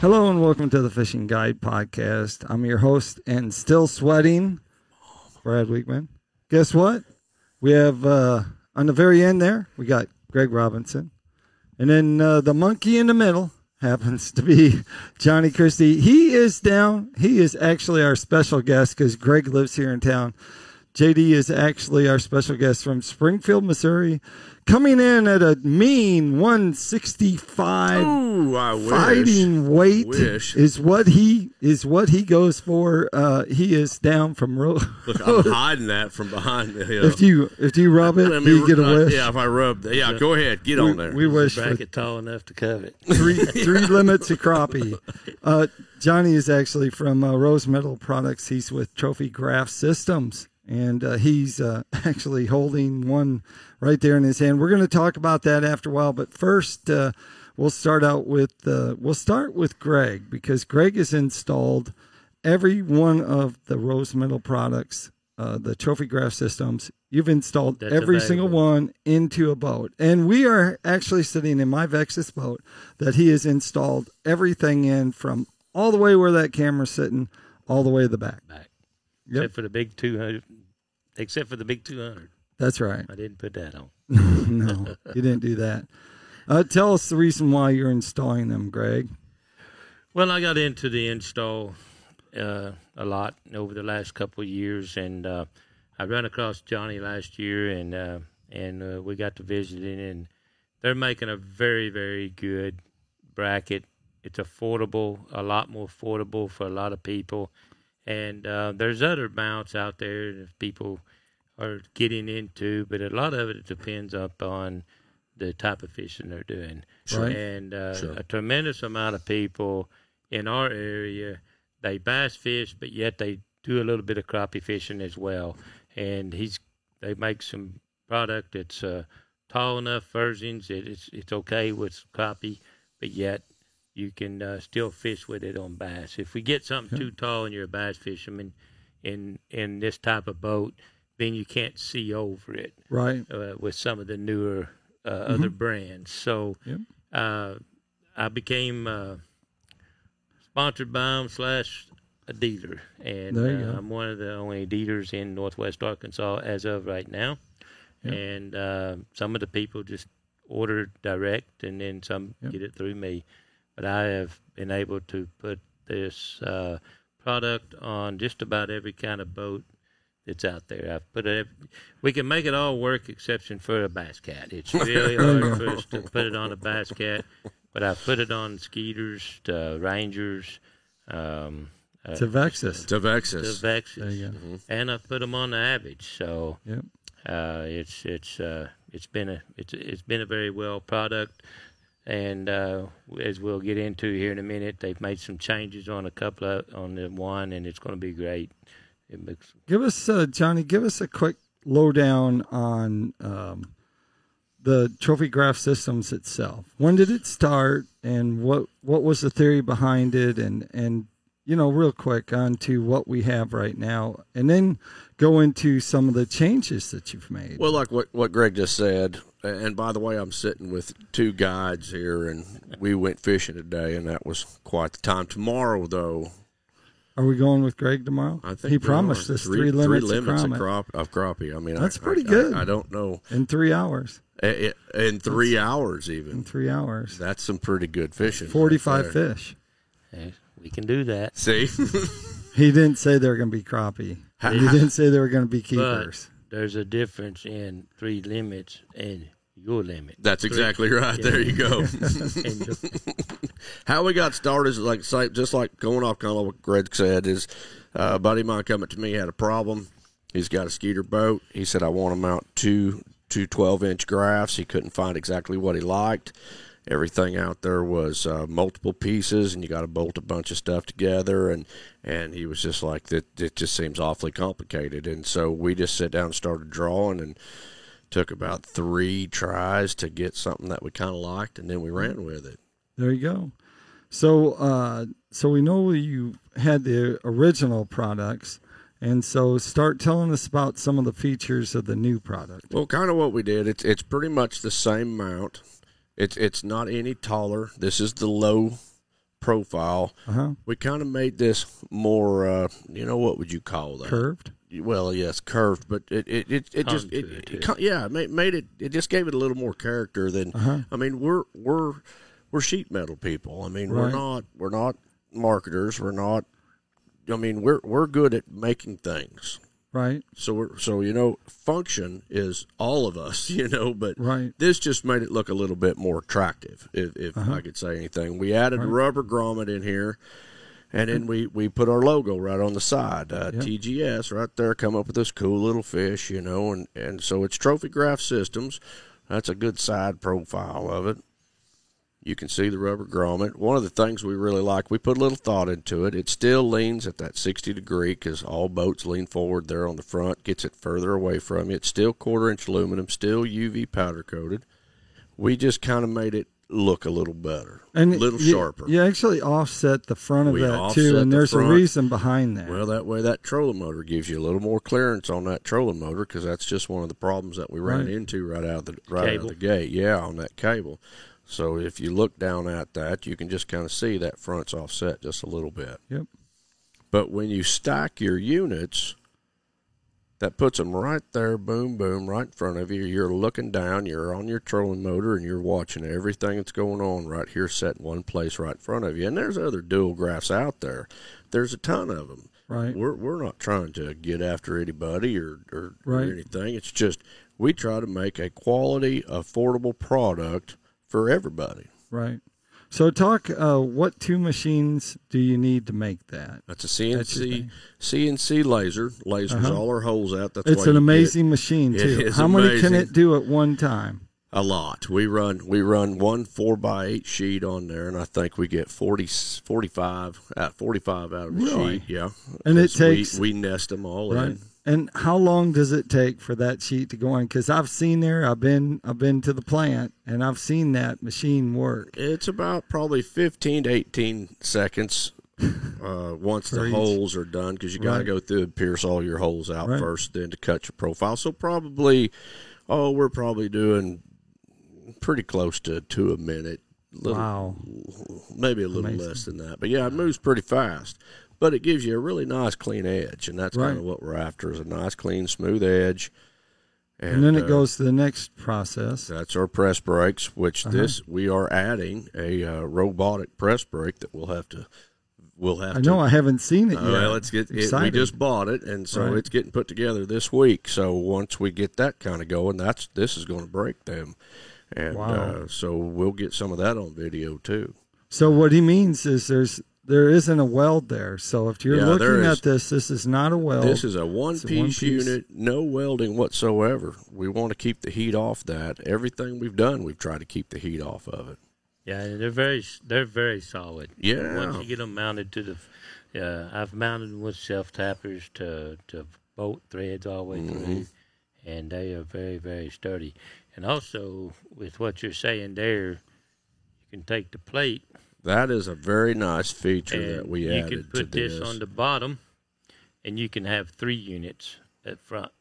Hello and welcome to the Fishing Guide Podcast. I'm your host and still sweating, Brad Weekman. Guess what? We have, on the very end there, we got Greg Robinson. And then the monkey in the middle happens to be Johnny Christie. He is down. He is actually our special guest because Greg lives here in town. JD is actually our special guest from Springfield, Missouri, coming in at a mean 165. Ooh, I wish. Fighting weight is what he goes for. He is down from Look, I'm hiding that from behind the hill. If you rub it, you get a wish. Yeah, if I rub, go ahead, get on there. We wish back it tall enough to cover it. Three limits of crappie. Johnny is actually from Rose Metal Products. He's with Trophy Graph Systems. And he's actually holding one right there in his hand. We're going to talk about that after a while, but first we'll start with Greg, because Greg has installed every one of the Rose Metal products, the Trophy Graph Systems. You've installed every single one into a boat, and we are actually sitting in my Vexus boat that he has installed everything in, from all the way where that camera's sitting, all the way to the back. Yep. Except for the big 200. Except for the big 200. That's right. I didn't put that on. No, you didn't do that. Tell us the reason why you're installing them, Greg. Well, I got into the install a lot over the last couple of years, and I ran across Johnny last year, and we got to visiting, and they're making a very, very good bracket. It's affordable, a lot more affordable for a lot of people. And there's other mounts out there that people are getting into, but a lot of it depends upon the type of fishing they're doing. Sure. And a tremendous amount of people in our area, they bass fish, but yet they do a little bit of crappie fishing as well. And they make some product that's tall enough versions. It's okay with crappie, but yet you can still fish with it on bass. If we get something too tall and you're a bass fisherman in this type of boat, then you can't see over it. Right. With some of the newer other brands. So I became sponsored by them / a dealer. And I'm one of the only dealers in Northwest Arkansas as of right now. Yep. And some of the people just order direct, and then some get it through me. But I have been able to put this product on just about every kind of boat that's out there. We can make it all work exception for a bass cat. It's really hard for us to put it on a bass cat, but I've put it on skeeters, Rangers, to Vexus. There you go. Mm-hmm. And I've put them on the Average. So it's been a very well product. And as we'll get into here in a minute, they've made some changes on on the one, and it's going to be great. Give us, Johnny, a quick lowdown on the Trophy Graph Systems itself. When did it start, and what was the theory behind it, and real quick on to what we have right now, and then go into some of the changes that you've made. Well, like what Greg just said, and by the way, I'm sitting with two guides here, and we went fishing today, and that was quite the time. Tomorrow, though. Are we going with Greg tomorrow? I think he promised us three limits of crappie. I mean, that's pretty good. I don't know. In 3 hours. In 3 hours, even. In 3 hours. That's some pretty good fishing. 45 fish. Hey, we can do that. See? He didn't say they were going to be crappie. He didn't say they were going to be keepers. But there's a difference in 3 limits and your limit. That's exactly right. Yeah. There you go. How we got started is just like going off kind of what Greg said is a buddy of mine coming to me had a problem. He's got a skeeter boat. He said, I want to mount two 12-inch graphs. He couldn't find exactly what he liked. Everything out there was multiple pieces, and you got to bolt a bunch of stuff together. And he was just like, it just seems awfully complicated. And so we just sat down and started drawing, and took about 3 tries to get something that we kind of liked, and then we ran with it. There you go. So we know you had the original products, and so start telling us about some of the features of the new product. Well, kind of what we did. It's pretty much the same mount. It's not any taller. This is the low profile. We kind of made this more, what would you call that? Curved? Well, yes, curved, but it made it. It just gave it a little more character than. I mean, we're sheet metal people. I mean, right. we're not marketers. We're not. I mean, we're good at making things. Right. So function is all of us, but right. This just made it look a little bit more attractive, if I could say anything. We added a rubber grommet in here, and then we put our logo right on the side, TGS right there, come up with this cool little fish, and so it's Trophy Graph Systems. That's a good side profile of it. You can see the rubber grommet. One of the things we really like, we put a little thought into it. It still leans at that 60 degree because all boats lean forward there on the front, gets it further away from you. It's still 1/4-inch aluminum, still UV powder coated. We just kind of made it look a little better, and a little sharper. You actually offset the front of that too, and there's a reason behind that. Well, that way that trolling motor gives you a little more clearance on that trolling motor because that's just one of the problems that we ran into right out of the gate. Yeah, on that cable. So if you look down at that, you can just kind of see that front's offset just a little bit. Yep. But when you stack your units, that puts them right there, boom, boom, right in front of you. You're looking down, you're on your trolling motor, and you're watching everything that's going on right here set in one place right in front of you. And there's other dual graphs out there. There's a ton of them. Right. We're not trying to get after anybody or anything. It's just we try to make a quality, affordable product for everybody. Right. So talk, what 2 machines do you need to make that? That's a CNC laser. Lasers all our holes out. That's it's an amazing machine, too. How many can it do at one time? A lot. We run one 4x8 sheet on there, and I think we get 45 out of the sheet. Yeah. And it takes... We nest them all in. And how long does it take for that sheet to go in? Because I've seen there, I've been to the plant, and I've seen that machine work. It's about probably 15 to 18 seconds once the holes are done, because you got to go through and pierce all your holes out first, then to cut your profile. So we're probably doing pretty close to a minute. Wow. Maybe a little less than that. But, yeah, it moves pretty fast. But it gives you a really nice, clean edge, and that's kind of what we're after, is a nice, clean, smooth edge. And then it goes to the next process. That's our press brakes, which we are adding a robotic press brake that we'll have to. I know I haven't seen it yet. Well, we just bought it, and so it's getting put together this week. So once we get that kind of going, this is going to break them, and so we'll get some of that on video too. So what he means is there isn't a weld there. So if you're looking at this is not a weld. This is a one-piece unit, no welding whatsoever. We want to keep the heat off that. Everything we've done, we've tried to keep the heat off of it. Yeah, and they're very solid. Yeah. Once you get them mounted to I've mounted them with self-tappers to bolt threads all the way through, and they are very, very sturdy. And also, with what you're saying there, you can take the plate. That is a very nice feature that we added to this. You can put this on the bottom, and you can have 3 units at front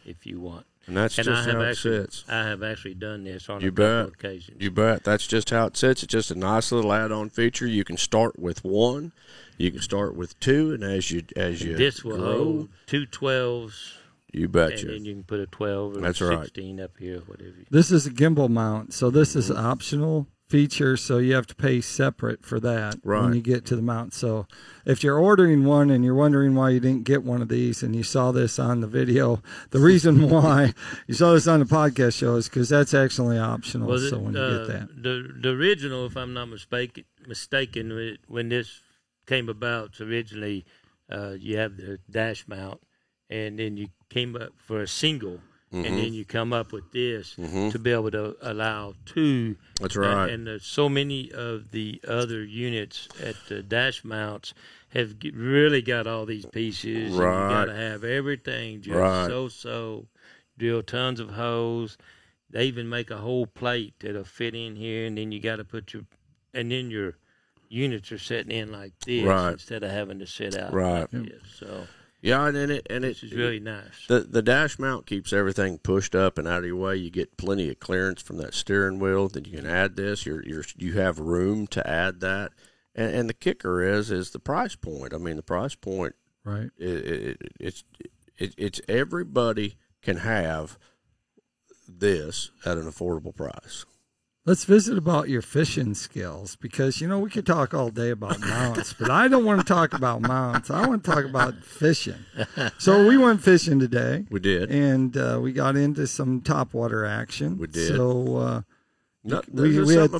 if you want. And that's just how it sits. I have actually done this on a couple of occasions. You bet. That's just how it sits. It's just a nice little add-on feature. You can start with 1. You can start with 2, and as you this will hold 2 12s. You betcha. And then you can put a 12 or 16 up here, whatever. This is a gimbal mount, so this is optional feature, so you have to pay separate for that when you get to the mount. So if you're ordering one and you're wondering why you didn't get one of these and you saw this on the video, the reason why you saw this on the podcast show is because that's actually optional. Well, so when you get that. The original, if I'm not mistaken, when this came about, originally you have the dash mount, and then you came up for a single. And then you come up with this to be able to allow 2. That's right. And so many of the other units at the dash mounts have really got all these pieces. Right. And you got to have everything just so. Drill tons of holes. They even make a whole plate that'll fit in here, and then you got to put your units are sitting in like this instead of having to sit out like this. So. Yeah, and this is really nice. The dash mount keeps everything pushed up and out of your way. You get plenty of clearance from that steering wheel. Then you can add this. You have room to add that, And the kicker is the price point. I mean, the price point, right? It's everybody can have this at an affordable price. Let's visit about your fishing skills, because, you know, we could talk all day about mounts, but I don't want to talk about mounts. I want to talk about fishing. So we went fishing today. We did. And we got into some topwater action. We did. So we had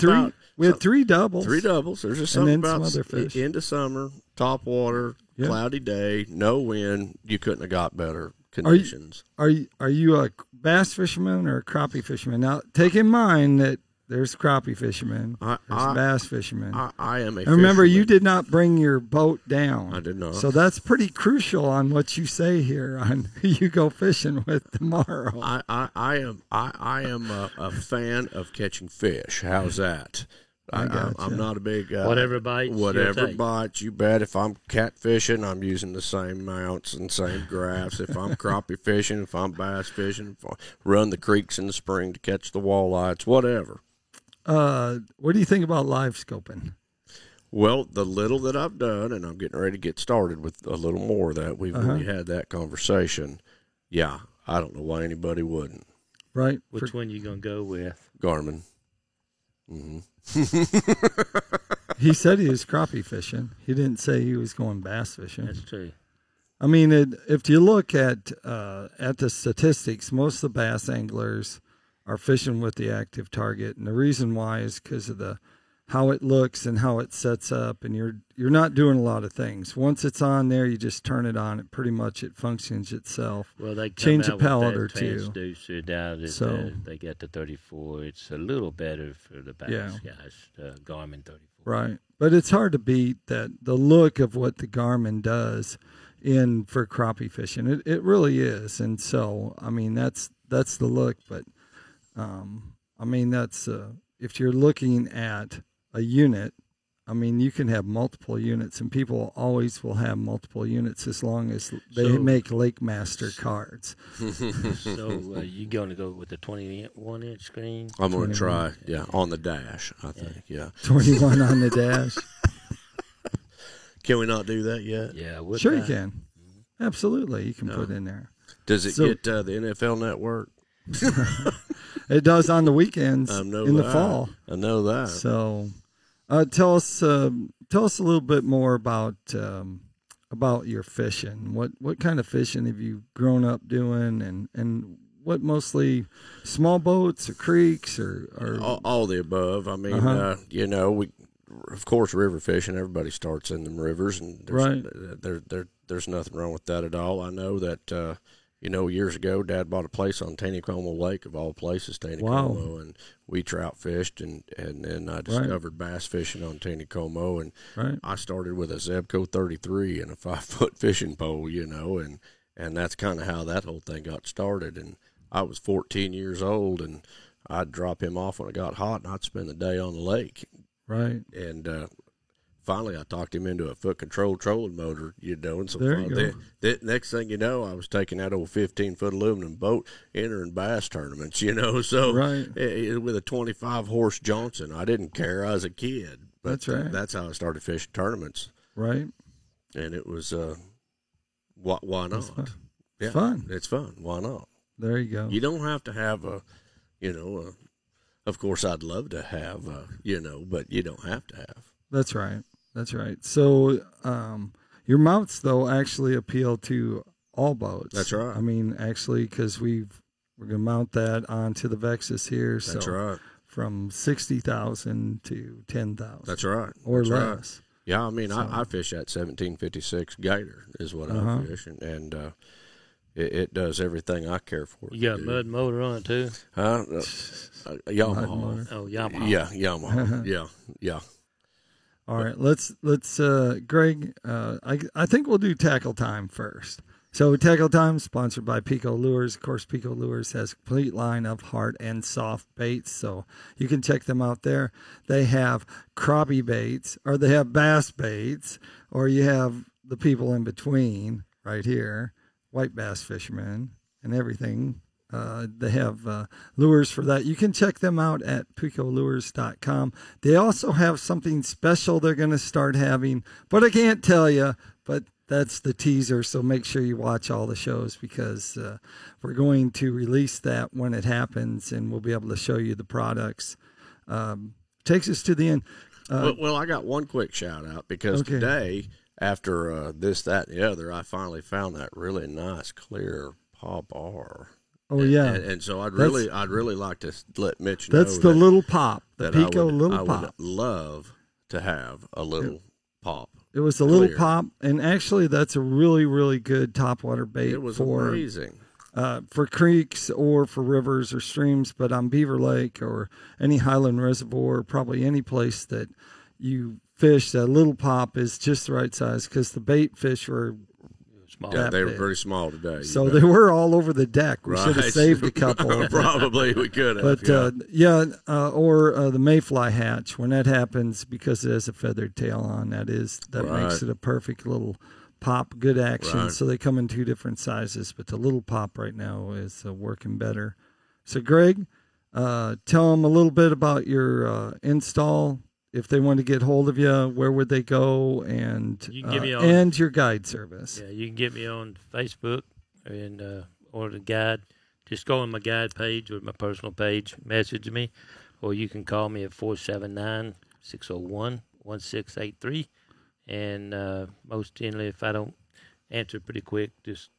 three doubles. Three doubles. There's just something about some other fish. Into summer, topwater, cloudy day, no wind. You couldn't have got better conditions. Are you a bass fisherman or a crappie fisherman? Now, take in mind that there's crappie fishermen. There's bass fishermen. I am a and remember, fisherman. you did not bring your boat down. I did not. So that's pretty crucial on what you say here on who you go fishing with tomorrow. I am a fan of catching fish. How's that? I'm not a big whatever bites. Whatever bites, you bet. If I'm catfishing, I'm using the same mounts and same graphs. If I'm crappie fishing, if I'm bass fishing, if I run the creeks in the spring to catch the walleyes, whatever. What do you think about live scoping? Well, the little that I've done, and I'm getting ready to get started with a little more of that. We've already had that conversation. Yeah, I don't know why anybody wouldn't. Right. Which one you gonna go with? Garmin. Mm-hmm. He said he was crappie fishing. He didn't say he was going bass fishing. That's true. I mean, if you look at the statistics, most of the bass anglers are fishing with the active target, and the reason why is because of how it looks and how it sets up, and you're not doing a lot of things. Once it's on there, you just turn it on. It functions itself. Well, they change a out pellet with that or two. Transducer down at, So they got the 34. It's a little better for the bass guys. Garmin 34. Right, but it's hard to beat the look of what the Garmin does for crappie fishing. It really is, and so I mean that's the look. But I mean that's if you're looking at a unit, I mean you can have multiple units, and people always will have multiple units as long as they make Lake Master cards. So you going to go with the 21-inch screen? I'm going to try, on the dash, I think, 21 on the dash. Can we not do that yet? Yeah, sure you can. Absolutely, you can put in there. Does it get the NFL Network? It does on the weekends the fall. I know that. So, tell us a little bit more about your fishing. What kind of fishing have you grown up doing, and what mostly small boats or creeks or all the above? I mean, we of course river fishing. Everybody starts in the rivers, and there's nothing wrong with that at all. I know that. Years ago, Dad bought a place on Taneycomo Lake, of all places, Taneycomo, and we trout fished, and then I discovered bass fishing on Taneycomo, and I started with a Zebco 33 and a 5-foot fishing pole, and that's kind of how that whole thing got started. And I was 14 years old, and I'd drop him off when it got hot, and I'd spend the day on the lake. Right. And finally, I talked him into a foot control trolling motor, and so there you go. Next thing you know, I was taking that old 15-foot aluminum boat, entering bass tournaments, so with a 25-horse Johnson. I didn't care. I was a kid. But that's right. That's how I started fishing tournaments. Right. And it was, why not? It's fun. It's fun. Why not? There you go. You don't have to have of course, I'd love to have, but you don't have to have. That's right. That's right. So your mounts, though, actually appeal to all boats. That's right. I mean, actually, because we're going to mount that onto the Vexus here. That's right. From 60,000 to 10,000. That's right. Or That's less. Right. Yeah, I mean, I fish that 1756 Gator is what I fish, and it does everything I care for. You got a mud motor on it, too? Yamaha. Oh, Yamaha. Yeah, Yamaha. Yeah. All right, let's Greg, I think we'll do tackle time first. So tackle time sponsored by Pico Lures. Of course, Pico Lures has a complete line of hard and soft baits, so you can check them out there. They have crappie baits, or they have bass baits, or you have the people in between right here, white bass fishermen and everything. They have lures for that. You can check them out at picolures.com. They also have something special they're going to start having, but I can't tell you, but that's the teaser, so make sure you watch all the shows because we're going to release that when it happens, and we'll be able to show you the products. Takes us to the end. Well, I got one quick shout-out because today, after this, that, and the other, I finally found that really nice, clear pop R. Oh yeah, and so I'd really like to let Mitch know that's the little pop, the Pico little pop. I would love to have a little pop. It was a little pop, and actually, that's a really, really good topwater bait. It was amazing for creeks or for rivers or streams, but on Beaver Lake or any highland reservoir, probably any place that you fish, that little pop is just the right size because the bait fish were. Yeah, they were pretty small today. So they were all over the deck. We should have saved a couple. Probably we could have. But or the mayfly hatch, when that happens, because it has a feathered tail on, that makes it a perfect little pop, good action. Right. So they come in two different sizes, but the little pop right now is working better. So Greg, tell them a little bit about your install. If they want to get hold of you, where would they go? And you can get me on, and your guide service. Yeah, you can get me on Facebook and or the guide. Just go on my guide page or my personal page, message me, or you can call me at 479-601-1683. And most generally, if I don't answer pretty quick, just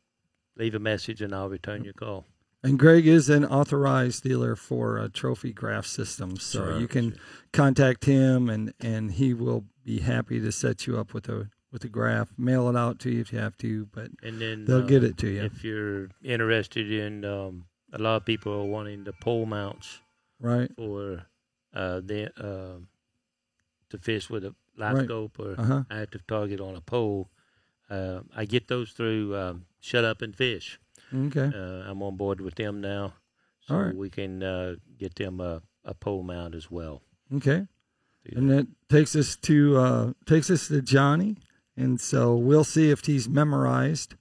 leave a message and I'll return your call. And Greg is an authorized dealer for Trophy Graph Systems, so you can contact him, and he will be happy to set you up with a graph. Mail it out to you if you have to, but and then, they'll get it to you. If you're interested in, a lot of people are wanting the pole mounts, right? For to fish with a live scope or active target on a pole. I get those through Shut Up and Fish. Okay. I'm on board with them now, so we can get them a pole mount as well. Okay. And that takes us to Johnny, and so we'll see if he's memorized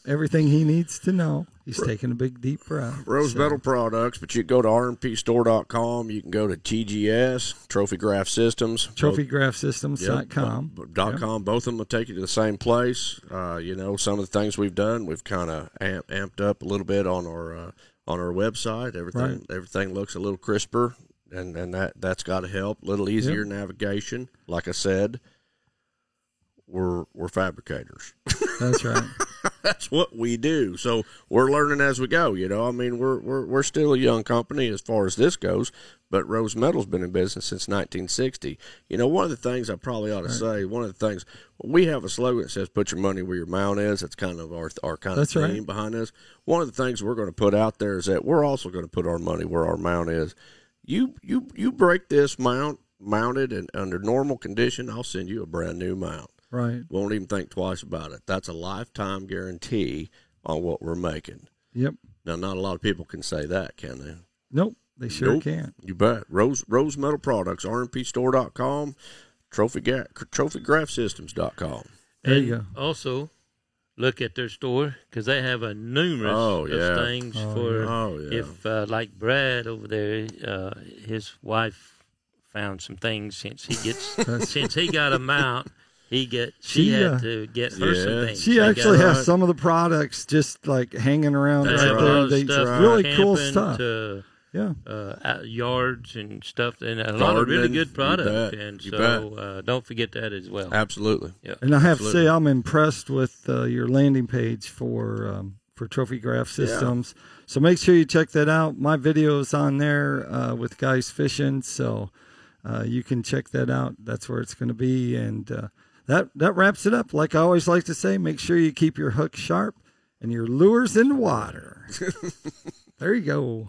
everything he needs to know. He's taking a big deep breath. Rose Metal Products, but you can go to rmpstore.com. You can go to TGS, Trophy Graph Systems. TrophyGraphSystems.com. .com. Both of them will take you to the same place. Some of the things we've done, we've kind of amped up a little bit on our website. Everything looks a little crisper, and that's got to help. A little easier navigation. Like I said, we're fabricators. That's right. That's what we do. So we're learning as we go. I mean, we're still a young company as far as this goes, but Rose Metal's been in business since 1960. One of the things I probably ought to say, we have a slogan that says "Put your money where your mount is." That's kind of our kind of theme behind this. One of the things we're going to put out there is that we're also going to put our money where our mount is. You break this mounted and under normal condition, I'll send you a brand new mount. Right. Won't even think twice about it. That's a lifetime guarantee on what we're making. Yep. Now, not a lot of people can say that, can they? Nope. They sure can't. You bet. Rose Metal Products, rmpstore.com, trophygraphsystems.com. There you go. Also, look at their store because they have a numerous of things if, like Brad over there, his wife found some things since he got a mount. She had to get her some things. She actually has some of the products just like hanging around right there. Really cool stuff. Yards and stuff, and a lot of really good product. And so don't forget that as well. Absolutely. Yeah. And I have to say, I'm impressed with your landing page for Trophy Graph Systems. Yeah. So make sure you check that out. My video's on there with guys fishing, so you can check that out. That's where it's going to be, and that wraps it up. Like I always like to say, make sure you keep your hook sharp and your lures in the water. There you go.